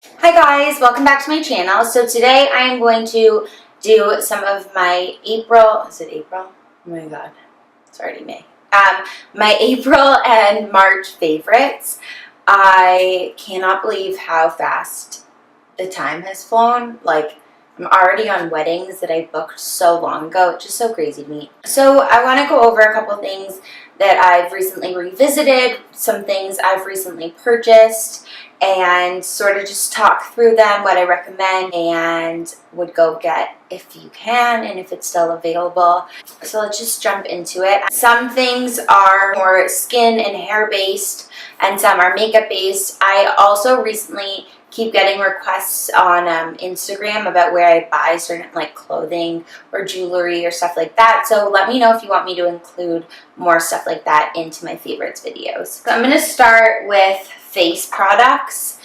Hi guys, welcome back to my channel. So today I am going to do some of my is it April? Oh my god, it's already May. My April and March favorites. I cannot believe how fast the time has flown. Like, I'm already on weddings that I booked so long ago. It's just so crazy to me. So I want to go over a couple things that I've recently revisited, some things I've recently purchased, and sort of just talk through them, what I recommend and would go get if you can and if it's still available. So let's just jump into it. Some things are more skin and hair based and some are makeup based. I also recently keep getting requests on Instagram about where I buy certain like clothing or jewelry or stuff like that. So let me know if you want me to include more stuff like that into my favorites videos. So I'm going to start with face products.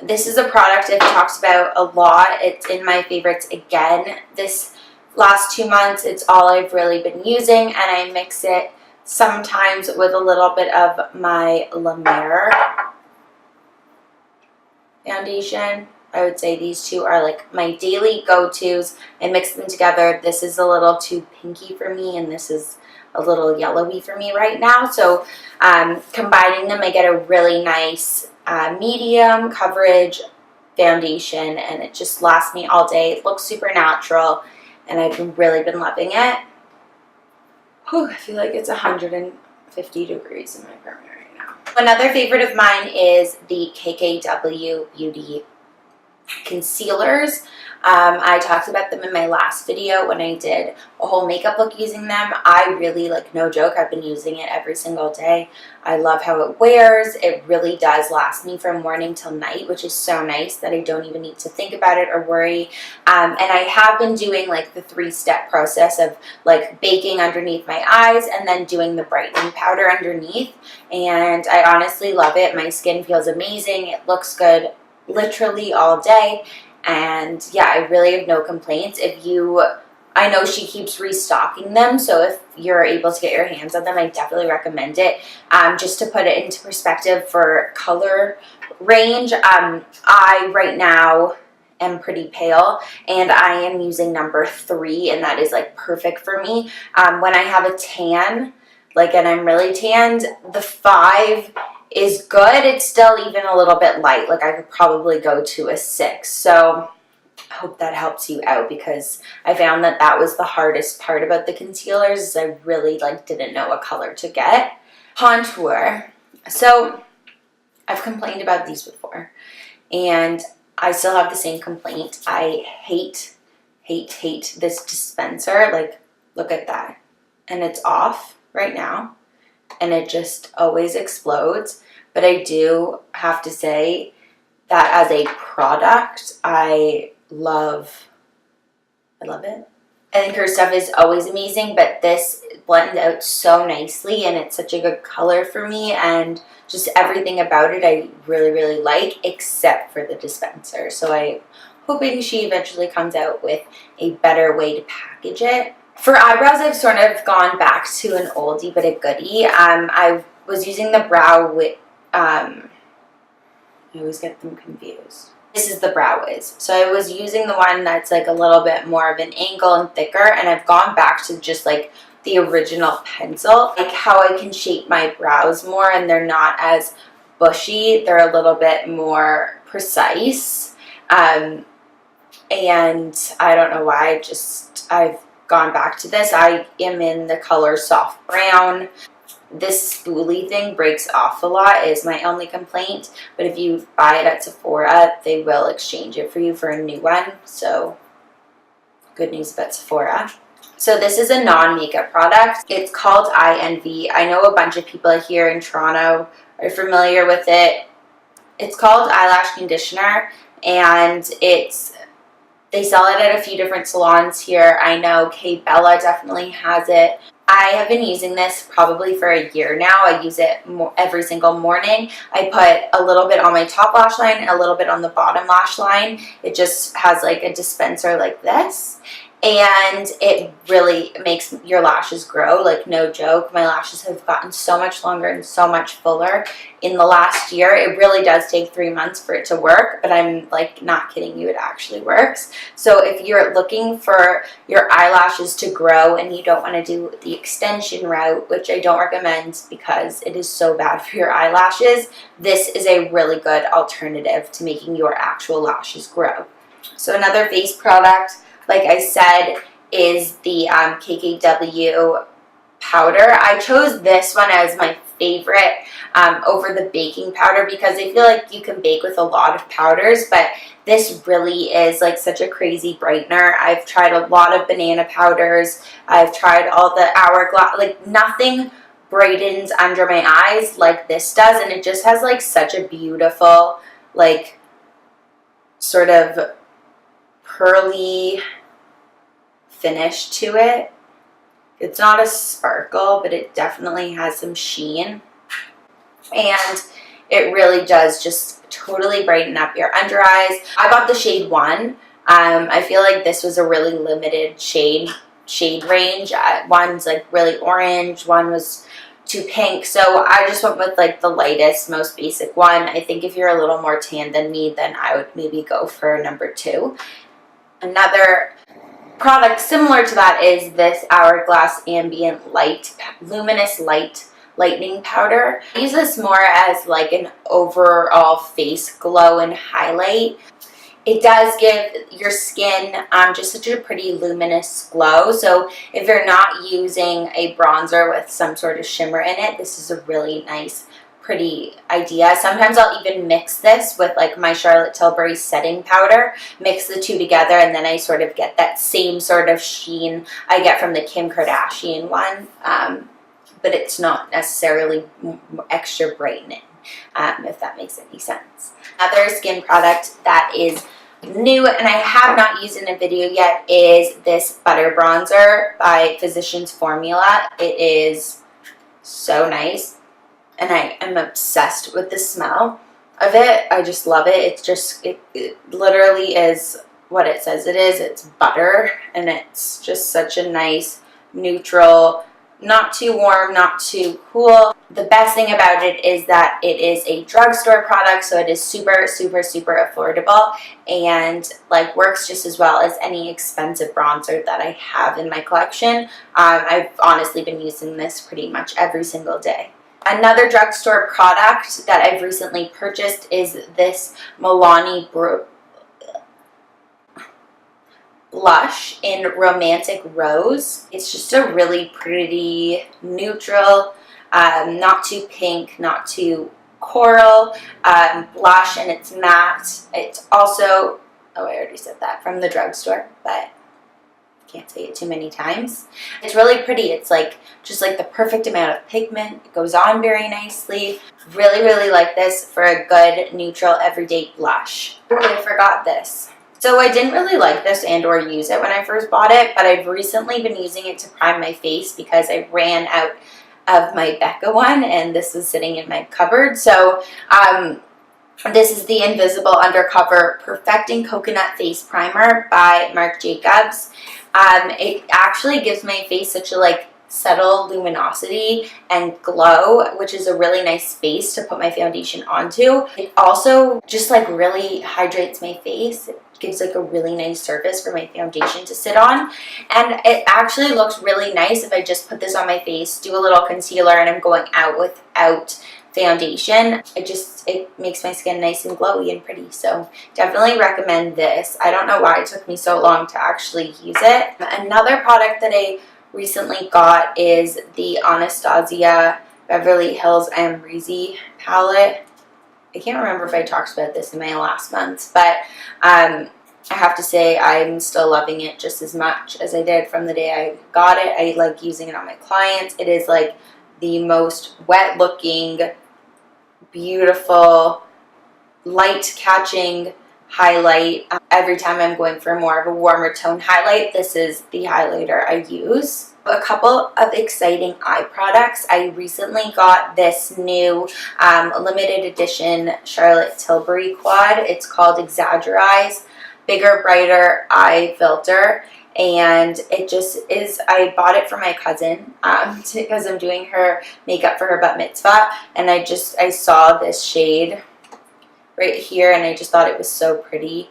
This is a product I've talked about a lot. It's in my favorites again. This last 2 months, it's all I've really been using, and I mix it sometimes with a little bit of my La Mer foundation. I would say these two are like my daily go-tos. I mix them together. This is a little too pinky for me, and this is a little yellowy for me right now. So combining them, I get a really nice medium coverage foundation, and it just lasts me all day. It looks super natural, and I've really been loving it. Whew, I feel like it's 150 degrees in my apartment right now. Another favorite of mine is the KKW Beauty concealers. I talked about them in my last video when I did a whole makeup look using them. I really, like, no joke, I've been using it every single day. I love how it wears. It really does last me from morning till night, which is so nice that I don't even need to think about it or worry. And I have been doing like the 3-step process of like baking underneath my eyes and then doing the brightening powder underneath. And I honestly love it. My skin feels amazing. It looks good literally all day. And yeah, I really have no complaints. I know she keeps restocking them, so if you're able to get your hands on them, I definitely recommend it. Just to put it into perspective for color range, I right now am pretty pale, and I am using number 3, and that is like perfect for me. When I have a tan, like, and I'm really tanned, the 5 is good. It's still even a little bit light. Like, I could probably go to a 6. So I hope that helps you out, because I found that that was the hardest part about the concealers, is I really like didn't know what color to get. Contour. So I've complained about these before, and I still have the same complaint. I hate this dispenser. Like, look at that. And it's off right now, and it just always explodes. But I do have to say that as a product, I love it. I think her stuff is always amazing, but this blends out so nicely, and it's such a good color for me, and just everything about it I really, really like, except for the dispenser. So I'm hoping she eventually comes out with a better way to package it. For eyebrows, I've sort of gone back to an oldie but a goodie. I was using the Brow Wiz. I always get them confused. This is the Brow Wiz. So I was using the one that's like a little bit more of an angle and thicker, and I've gone back to just like the original pencil. Like how I can shape my brows more, and they're not as bushy. They're a little bit more precise. And I don't know why, I've gone back to this. I am in the color soft brown. This spoolie thing breaks off a lot is my only complaint, but if you buy it at Sephora, they will exchange it for you for a new one. So good news about Sephora. So this is a non-makeup product. It's called INV. I know a bunch of people here in Toronto are familiar with it. It's called eyelash conditioner, and they sell it at a few different salons here. I know Kay Bella definitely has it. I have been using this probably for a year now. I use it every single morning. I put a little bit on my top lash line and a little bit on the bottom lash line. It just has like a dispenser like this. and it really makes your lashes grow, like no joke. My lashes have gotten so much longer and so much fuller in the last year. It really does take 3 months for it to work, but I'm like not kidding you, it actually works. So if you're looking for your eyelashes to grow and you don't want to do the extension route, which I don't recommend because it is so bad for your eyelashes, this is a really good alternative to making your actual lashes grow. So another face product, like I said, is the KKW powder. I chose this one as my favorite over the baking powder because I feel like you can bake with a lot of powders, but this really is like such a crazy brightener. I've tried a lot of banana powders. I've tried all the hourglass, like nothing brightens under my eyes like this does, and it just has like such a beautiful, like sort of pearly finish to it. It's not a sparkle, but it definitely has some sheen, and it really does just totally brighten up your under eyes. I bought the shade 1. I feel like this was a really limited shade range. One's like really orange, one was too pink, so I just went with like the lightest, most basic one. I think if you're a little more tan than me, then I would maybe go for number 2. Another product similar to that is this Hourglass Ambient Light, Luminous Light Lightening Powder. I use this more as like an overall face glow and highlight. It does give your skin just such a pretty luminous glow. So if you're not using a bronzer with some sort of shimmer in it, this is a really nice, pretty idea. Sometimes I'll even mix this with like my Charlotte Tilbury setting powder, mix the two together, and then I sort of get that same sort of sheen I get from the Kim Kardashian one, but it's not necessarily extra brightening, if that makes any sense. Another skin product that is new and I have not used in a video yet is this butter bronzer by Physicians Formula. It is so nice, and I am obsessed with the smell of it. I just love it. It's just, it literally is what it says it is. It's butter, and it's just such a nice, neutral, not too warm, not too cool. The best thing about it is that it is a drugstore product, so it is super, super, super affordable and like works just as well as any expensive bronzer that I have in my collection. I've honestly been using this pretty much every single day. Another drugstore product that I've recently purchased is this MILANI blush in Romantic Rose. It's just a really pretty, neutral, not too pink, not too coral blush, and it's matte. It's also, oh, I already said that, from the drugstore, but can't say it too many times. It's really pretty. It's like just like the perfect amount of pigment. It goes on very nicely. Really, really like this for a good neutral everyday blush. Oh, I forgot this. So I didn't really like this and or use it when I first bought it, but I've recently been using it to prime my face because I ran out of my Becca one and this was sitting in my cupboard. So this is the Invisible Undercover Perfecting Coconut Face Primer by Marc Jacobs. It actually gives my face such a like subtle luminosity and glow, which is a really nice base to put my foundation onto. It also just like really hydrates my face. It gives like a really nice surface for my foundation to sit on, and it actually looks really nice if I just put this on my face, do a little concealer, and I'm going out without foundation. It makes my skin nice and glowy and pretty, so definitely recommend this. I don't know why it took me so long to actually use it. Another product that I recently got is the Anastasia Beverly Hills AMREZY palette. I can't remember if I talked about this in my last month, but I have to say I'm still loving it just as much as I did from the day I got it. I like using it on my clients. It is like the most wet looking, beautiful, light catching highlight. Every time I'm going for more of a warmer tone highlight, this is the highlighter I use. A couple of exciting eye products. I recently got this new limited edition Charlotte Tilbury quad. It's called EXAGGERIZE Bigger Brighter Eye Filter, and it just is, I bought it for my cousin because I'm doing her makeup for her bat mitzvah, and I saw this shade right here and I just thought it was so pretty.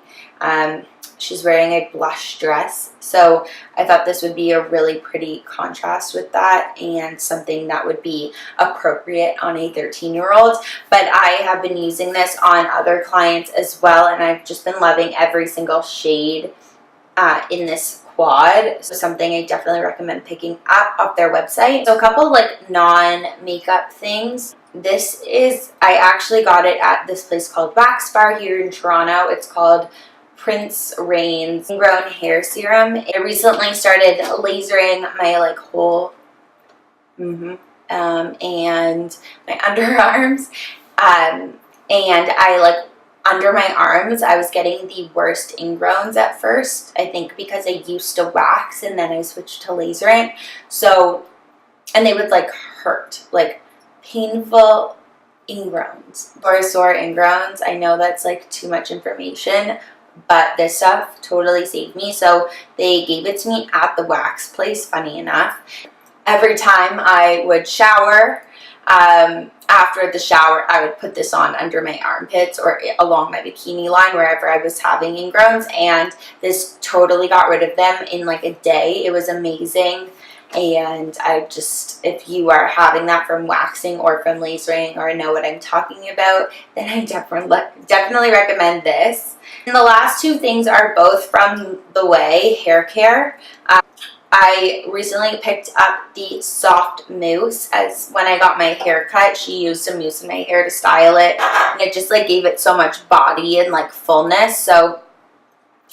She's wearing a blush dress, so I thought this would be a really pretty contrast with that and something that would be appropriate on a 13-year-old. But I have been using this on other clients as well, and I've just been loving every single shade in this quad. So something I definitely recommend picking up off their website. So a couple like non-makeup things. This is, I actually got it at this place called Wax Bar here in Toronto. It's called Prince Rain's Ingrown Hair Serum. I recently started lasering my like whole and my underarms, and I like under my arms I was getting the worst ingrowns at first, I think because I used to wax and then I switched to lasering. So, and they would like hurt, like painful ingrowns or sore ingrowns. I know that's like too much information, but this stuff totally saved me. So they gave it to me at the wax place, funny enough. Every time I would shower, after the shower, I would put this on under my armpits or along my bikini line, wherever I was having ingrowns, and this totally got rid of them in like a day. It was amazing. And I just, if you are having that from waxing or from lasering or know what I'm talking about, then I definitely recommend this. And the last two things are both from the OUAI hair care. I recently picked up the soft mousse, as when I got my hair cut, she used some mousse in my hair to style it, and it just like gave it so much body and like fullness. So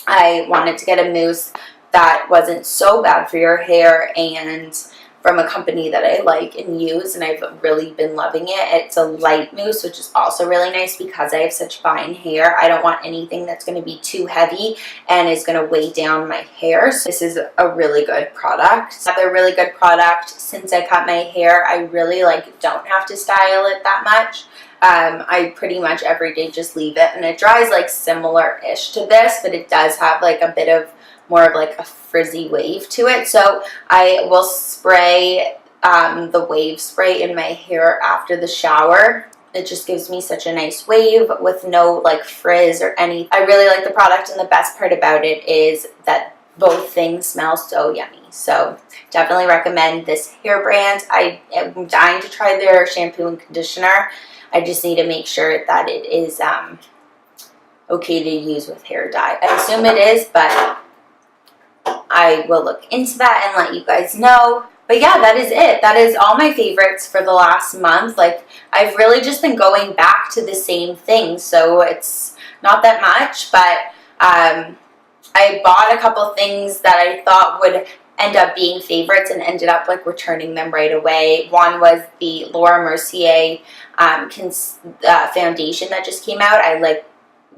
I wanted to get a mousse that wasn't so bad for your hair and from a company that I like and use, and I've really been loving it. It's a light mousse, which is also really nice because I have such fine hair. I don't want anything that's going to be too heavy and is going to weigh down my hair. So this is a really good product. Another really good product, since I cut my hair, I really like don't have to style it that much. I pretty much every day just leave it, and it dries like similar-ish to this, but it does have like a bit of more of like a frizzy wave to it. So I will spray the wave spray in my hair after the shower. It just gives me such a nice wave with no like frizz or anything. I really like the product, and the best part about it is that both things smell so yummy. So definitely recommend this hair brand. I am dying to try their shampoo and conditioner. I just need to make sure that it is okay to use with hair dye. I assume it is, but I will look into that and let you guys know. But yeah, that is it. That is all my favorites for the last month. Like, I've really just been going back to the same thing, so it's not that much, but I bought a couple things that I thought would end up being favorites and ended up like returning them right away. One was the Laura Mercier foundation that just came out. I like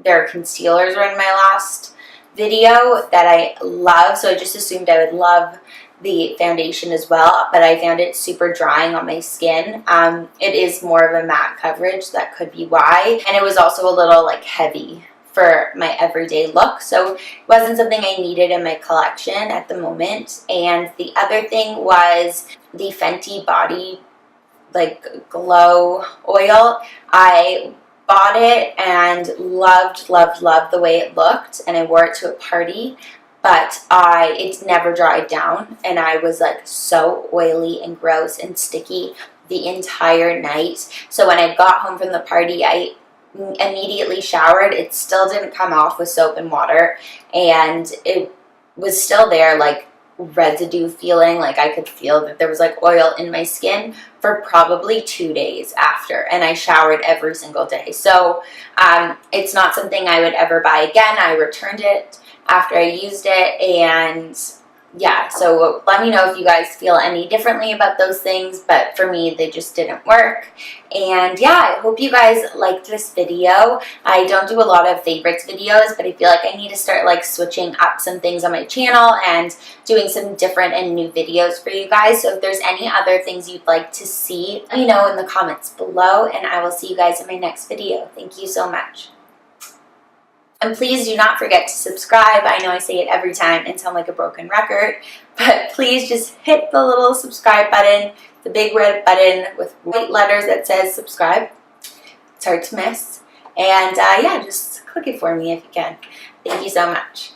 their concealers were in my last video that I love, so I just assumed I would love the foundation as well, but I found it super drying on my skin. It is more of a matte coverage, that could be why, and it was also a little like heavy for my everyday look, so it wasn't something I needed in my collection at the moment. And the other thing was the Fenty Body like Glow Oil. I bought it and loved the way it looked, and I wore it to a party, but it never dried down, and I was like so oily and gross and sticky the entire night. So when I got home from the party, I immediately showered. It still didn't come off with soap and water, and it was still there, like residue feeling, like I could feel that there was like oil in my skin for probably 2 days after, and I showered every single day. So it's not something I would ever buy again. I returned it after I used it, and yeah, so let me know if you guys feel any differently about those things, but for me, they just didn't work. And yeah, I hope you guys liked this video. I don't do a lot of favorites videos, but I feel like I need to start like switching up some things on my channel and doing some different and new videos for you guys. So if there's any other things you'd like to see, let me know in the comments below, and I will see you guys in my next video. Thank you so much. And please do not forget to subscribe. I know I say it every time and sound like a broken record, but please just hit the little subscribe button, the big red button with white letters that says subscribe. It's hard to miss. And yeah, just click it for me if you can. Thank you so much.